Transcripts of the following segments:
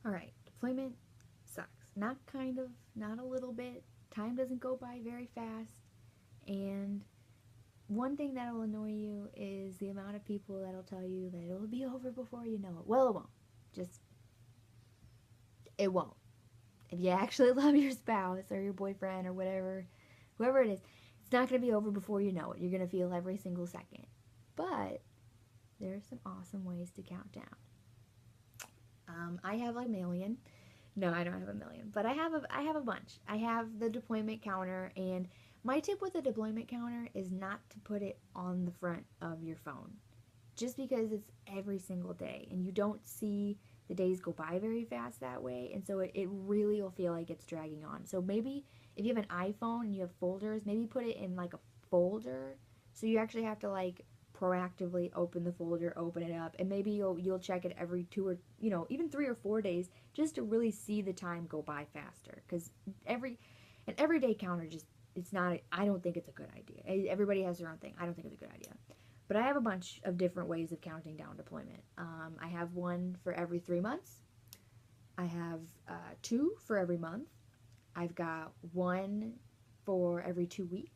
Alright, deployment sucks. Not kind of, not a little bit. Time doesn't go by very fast. And one thing that'll annoy you is the amount of people that'll tell you that it'll be over before you know it. Well, it won't. Just, it won't. If you actually love your spouse or your boyfriend or whatever, whoever it is, it's not going to be over before you know it. You're going to feel every single second. But there are some awesome ways to count down. I have a million. No, I don't have a million, but I have a bunch. I have the deployment counter, and my tip with the deployment counter is not to put it on the front of your phone, just because it's every single day, and you don't see the days go by very fast that way, and so it really will feel like it's dragging on. So maybe if you have an iPhone and you have folders, maybe put it in like a folder, so you actually have to like proactively open the folder, open it up, and maybe you'll check it every 2 or even 3 or 4 days just to really see the time go by faster. Because an everyday counter just it's not. I don't think it's a good idea. Everybody has their own thing. I don't think it's a good idea. But I have a bunch of different ways of counting down deployment. I have one for every 3 months. I have two for every month. I've got one for every 2 weeks.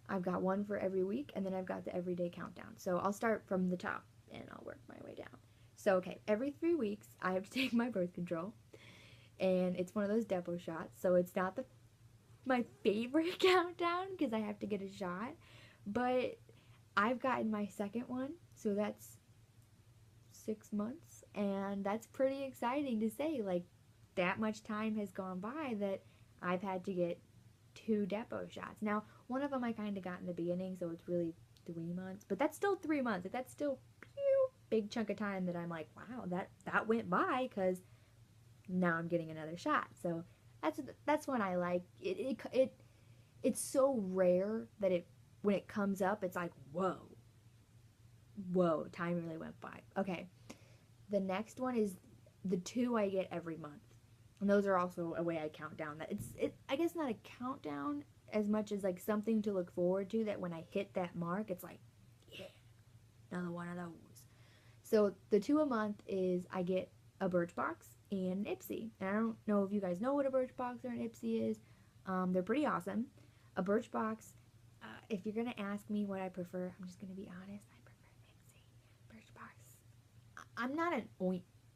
I've got one for every week, and then I've got the everyday countdown. So I'll start from the top, and I'll work my way down. So, okay, every 3 weeks, I have to take my birth control, and it's one of those depot shots, so it's not my favorite countdown, because I have to get a shot, but I've gotten my second one, so that's 6 months, and that's pretty exciting to say, like, that much time has gone by that I've had to get 2 depot shots. Now, one of them I kind of got in the beginning, so it's really 3 months, but that's still 3 months. Like, that's still big chunk of time that I'm like, wow, that went by, because now I'm getting another shot. So that's when I like it's so rare that when it comes up, it's like, whoa, time really went by. Okay, the next one is the 2 I get every month. And those are also a way I count down. That I guess not a countdown as much as like something to look forward to, that when I hit that mark, it's like, yeah, another one of those. So the 2 a month is I get a Birchbox and an Ipsy. And I don't know if you guys know what a Birchbox or an Ipsy is. They're pretty awesome. A Birchbox, if you're going to ask me what I prefer, I'm just going to be honest. I prefer Ipsy. Birchbox. I'm not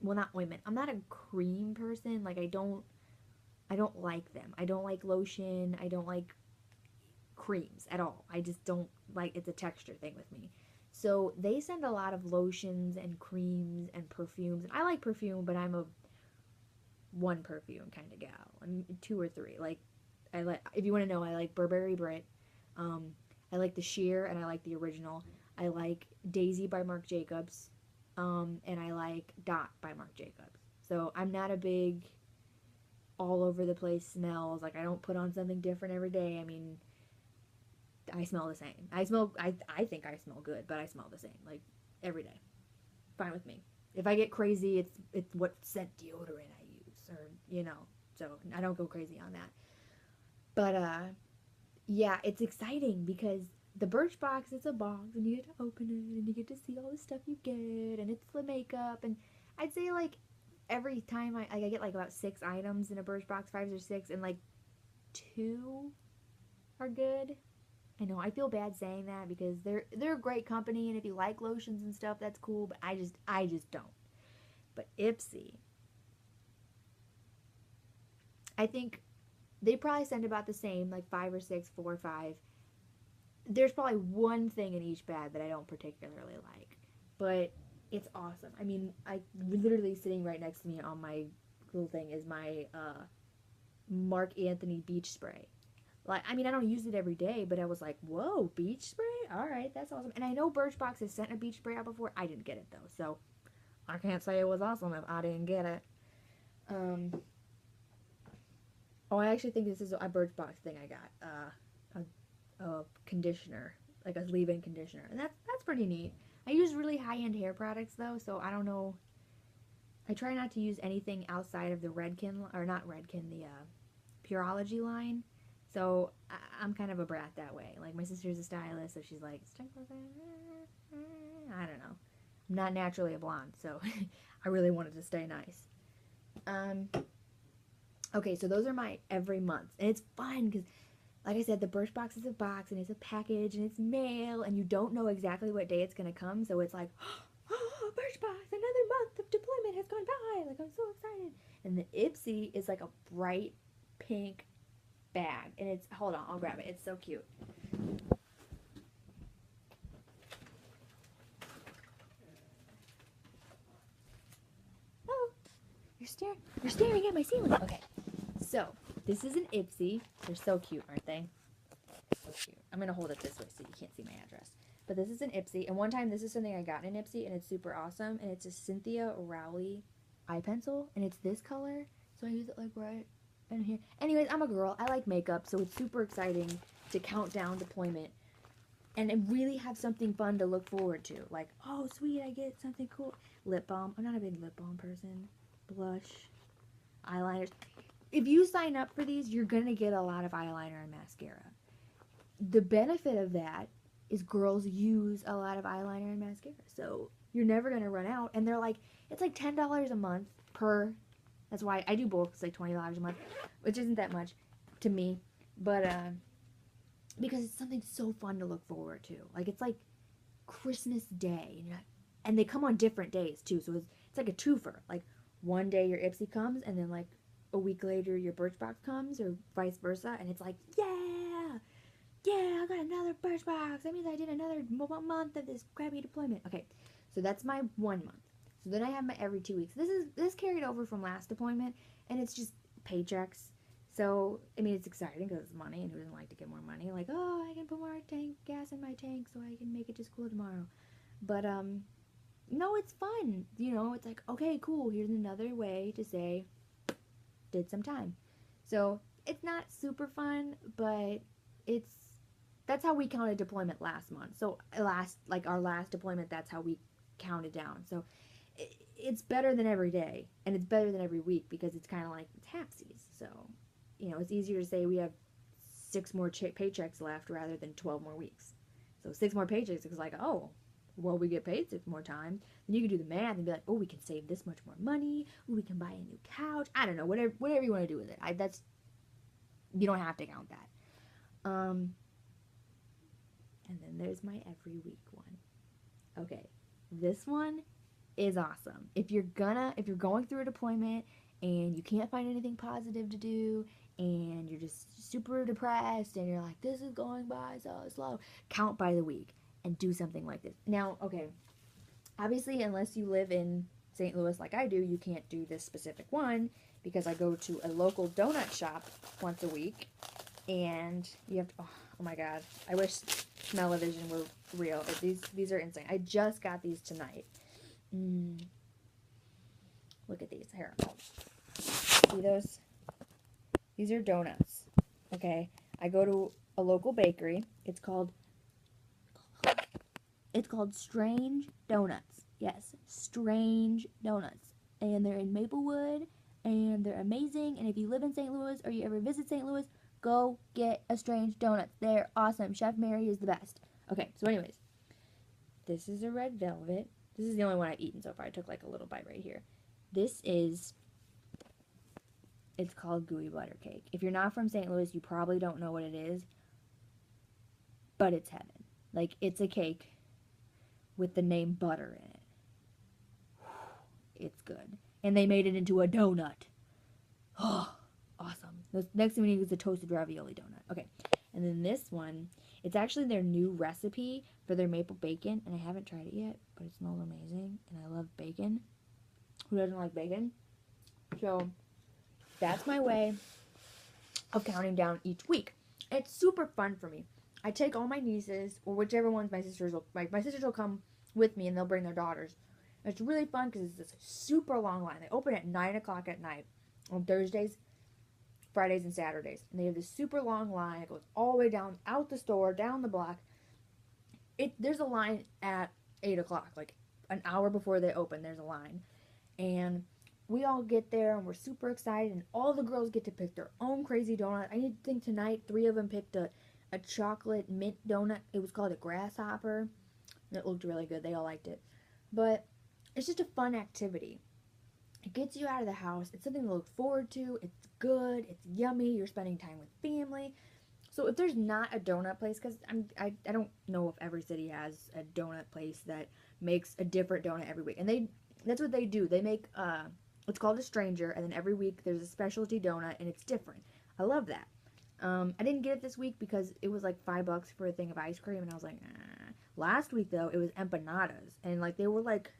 not ointment. I'm not a cream person. Like, I don't like them. I don't like lotion. I don't like creams at all. I just don't like, it's a texture thing with me. So they send a lot of lotions and creams and perfumes. And I like perfume, but I'm a one perfume kind of gal. I'm 2 or 3. Like, if you want to know, I like Burberry Brit. I like the sheer, and I like the original. I like Daisy by Marc Jacobs. And I like Dot by Marc Jacobs. So I'm not a big all over the place smells. Like, I don't put on something different every day. I mean, I smell the same. I think I smell good, but I smell the same, like, every day. Fine with me. If I get crazy, it's what scent deodorant I use, or, so I don't go crazy on that. But, yeah, it's exciting because the Birchbox, it's a box, and you get to open it, and you get to see all the stuff you get, and it's the makeup, and I'd say, like, every time I get, like, about 6 items in a Birchbox, 5 or 6, and, like, 2 are good. I know, I feel bad saying that, because they're a great company, and if you like lotions and stuff, that's cool, but I just don't. But Ipsy, I think they probably send about the same, like 5 or 6, 4 or 5. There's probably one thing in each bag that I don't particularly like, but it's awesome. I mean, literally sitting right next to me on my little thing is my Mark Anthony beach spray. Like, I mean, I don't use it every day, but I was like, whoa, beach spray? All right, that's awesome. And I know Birchbox has sent a beach spray out before. I didn't get it, though, so I can't say it was awesome if I didn't get it. Oh, I actually think this is a Birchbox thing I got. A conditioner, like a leave-in conditioner, and that's pretty neat. I use really high-end hair products, though, so I don't know. I try not to use anything outside of the Redken, or not Redken, the Pureology line. So I'm kind of a brat that way. Like, my sister's a stylist, so she's like, I don't know. I'm not naturally a blonde, so I really wanted to stay nice. Okay, so those are my every month. And it's fun because, like I said, the Birchbox is a box and it's a package and it's mail and you don't know exactly what day it's going to come. So it's like, oh, Birchbox, another month of deployment has gone by. Like, I'm so excited. And the Ipsy is like a bright pink bag. And it's, hold on, I'll grab it. It's so cute. Oh, you're staring at my ceiling. Okay, so this is an Ipsy. They're so cute, aren't they? So cute. I'm gonna hold it this way so you can't see my address. But this is an Ipsy, and one time this is something I got in an Ipsy, and it's super awesome. And it's a Cynthia Rowley eye pencil, and it's this color, so I use it like right in here. Anyways, I'm a girl. I like makeup, so it's super exciting to count down deployment and really have something fun to look forward to. Like, oh, sweet, I get something cool. Lip balm. I'm not a big lip balm person. Blush, eyeliners. If you sign up for these, you're gonna get a lot of eyeliner and mascara. The benefit of that is girls use a lot of eyeliner and mascara, so you're never gonna run out. And they're like, it's like $10 a month per. That's why I do both. It's like $20 a month, which isn't that much to me, but because it's something so fun to look forward to. Like, it's like Christmas Day, and they come on different days too, so it's like a twofer. Like, one day your Ipsy comes, and then like a week later your Birchbox comes, or vice versa, and it's like, yeah, I got another Birchbox. That means I did another month of this crappy deployment. Okay, so that's my 1 month. So then I have my every 2 weeks. This carried over from last deployment, and it's just paychecks. So, I mean, it's exciting because it's money, and who doesn't like to get more money? Like, oh, I can put more gas in my tank so I can make it to school tomorrow. But, no, it's fun. You know, it's like, okay, cool, here's another way to say, did some time. So, it's not super fun, but that's how we counted deployment last month. So, our last deployment, that's how we counted down. So, it's better than every day, and it's better than every week because it's kind of like, it's halfsies. So, you know, it's easier to say we have 6 more paychecks left rather than 12 more weeks. So 6 more paychecks is like, oh, well, we get paid 6 more times. Then you can do the math and be like, oh, we can save this much more money. Oh, we can buy a new couch. I don't know, whatever you want to do with it. You don't have to count that. And then there's my every week one. Okay, this one is awesome. If you're going through a deployment and you can't find anything positive to do, and you're just super depressed, and you're like, this is going by so slow, count by the week and do something like this. Now, okay, obviously, unless you live in St. Louis like I do, you can't do this specific one, because I go to a local donut shop once a week, and you have to, oh my god, I wish Smell-O-Vision were real. These are insane. I just got these tonight. Look at these. Here. See those? These are donuts. Okay. I go to a local bakery. It's called Strange Donuts. Yes, Strange Donuts. And they're in Maplewood, and they're amazing. And if you live in St. Louis or you ever visit St. Louis, go get a Strange Donuts. They're awesome. Chef Mary is the best. Okay, so anyways, this is a red velvet. This is the only one I've eaten so far. I took like a little bite right here. It's called gooey butter cake. If you're not from St. Louis, you probably don't know what it is, but it's heaven. Like, it's a cake with the name butter in it. It's good. And they made it into a donut. Oh, awesome. The next thing we need is a toasted ravioli donut. Okay, and then this one, it's actually their new recipe for their maple bacon, and I haven't tried it yet, but it smells amazing, and I love bacon. Who doesn't like bacon? So that's my way of counting down each week. And it's super fun for me. I take all my nieces, or whichever ones my sisters will come with me, and they'll bring their daughters. And it's really fun because it's this super long line. They open at 9 o'clock at night on Thursdays, Fridays, and Saturdays. And they have this super long line. It goes all the way down, out the store, down the block. There's a line at 8 o'clock. Like, an hour before they open, there's a line. And we all get there, and we're super excited, and all the girls get to pick their own crazy donut. I think tonight 3 of them picked a chocolate mint donut. It was called a grasshopper. It looked really good. They all liked it. But it's just a fun activity. It gets you out of the house. It's something to look forward to. It's good. It's yummy. You're spending time with family. So if there's not a donut place, because I don't know if every city has a donut place that makes a different donut every week, and that's what they do. They make it's called a stranger, and then every week there's a specialty donut, and it's different. I love that. I didn't get it this week because it was like $5 for a thing of ice cream, and I was like, nah. Last week though, it was empanadas, and like they were like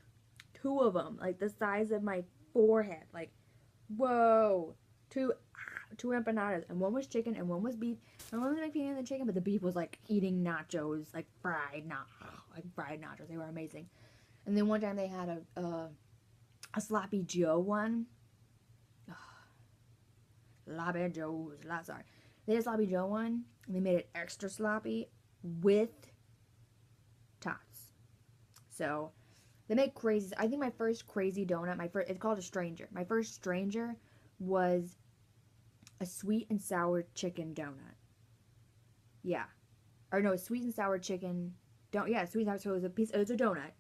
two of them, like the size of my forehead. Like, whoa, two empanadas, and one was chicken and one was beef. And one was like eating the chicken, but the beef was like eating nachos, like fried nachos. They were amazing. And then one time they had a sloppy Joe one. Sloppy Joe, sorry. They had a sloppy Joe one, and they made it extra sloppy with tots. So they make crazy. I think my first crazy donut, it's called a stranger. My first stranger was a sweet and sour chicken donut. Yeah, or no, sweet and sour chicken. Don't yeah, sweet and sour. So it was a donut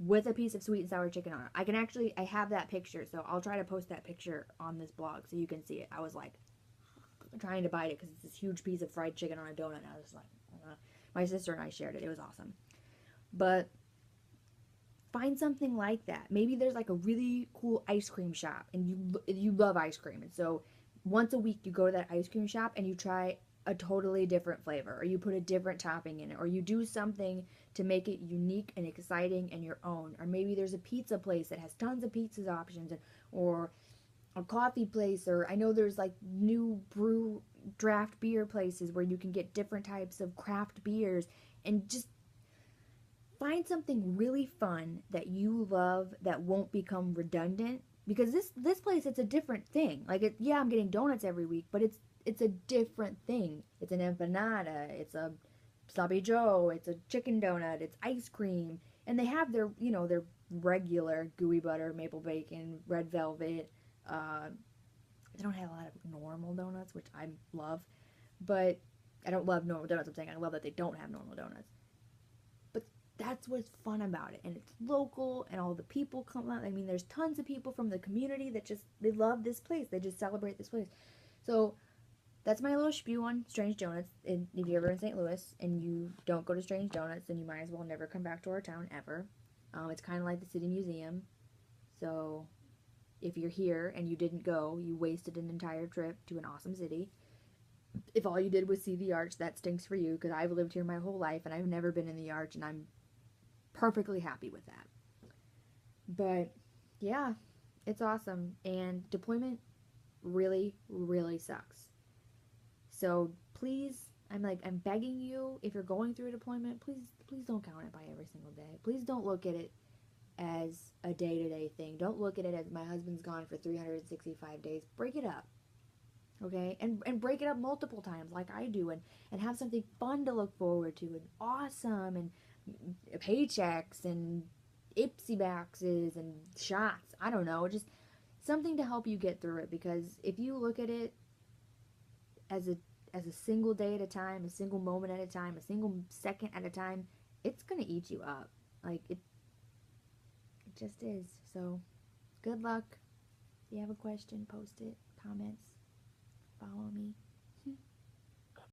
with a piece of sweet and sour chicken on it. I have that picture, so I'll try to post that picture on this blog so you can see it. I was like trying to bite it because it's this huge piece of fried chicken on a donut, and I was like, my sister and I shared it. It was awesome. But find something like that. Maybe there's like a really cool ice cream shop, and you love ice cream, and so once a week you go to that ice cream shop and you try a totally different flavor, or you put a different topping in it, or you do something to make it unique and exciting and your own. Or maybe there's a pizza place that has tons of pizza options, or a coffee place, or I know there's like new brew draft beer places where you can get different types of craft beers, and just find something really fun that you love that won't become redundant, because this place, it's a different thing. Like, yeah, I'm getting donuts every week, but it's a different thing. It's an empanada, it's a sloppy joe, it's a chicken donut, it's ice cream, and they have their regular gooey butter, maple bacon, red velvet. They don't have a lot of normal donuts, which I love, but I don't love normal donuts. I'm saying I love that they don't have normal donuts. But that's what's fun about it, and it's local, and all the people come out. I mean, there's tons of people from the community that they love this place. They just celebrate this place. So that's my little spew on Strange Donuts. And if you're ever in St. Louis and you don't go to Strange Donuts, then you might as well never come back to our town ever. It's kind of like the city museum. So if you're here and you didn't go, you wasted an entire trip to an awesome city. If all you did was see the arch, that stinks for you, because I've lived here my whole life and I've never been in the arch, and I'm perfectly happy with that. But yeah, it's awesome. And deployment really, really sucks. So please, I'm begging you, if you're going through a deployment, please don't count it by every single day. Please don't look at it as a day-to-day thing. Don't look at it as my husband's gone for 365 days. Break it up. Okay? And break it up multiple times like I do, and have something fun to look forward to, and awesome, and paychecks and Ipsy boxes and shots. I don't know, just something to help you get through it, because if you look at it as a single day at a time, a single moment at a time, a single second at a time, it's gonna eat you up. Like it just is. So good luck. If you have a question, post it, comments, follow me.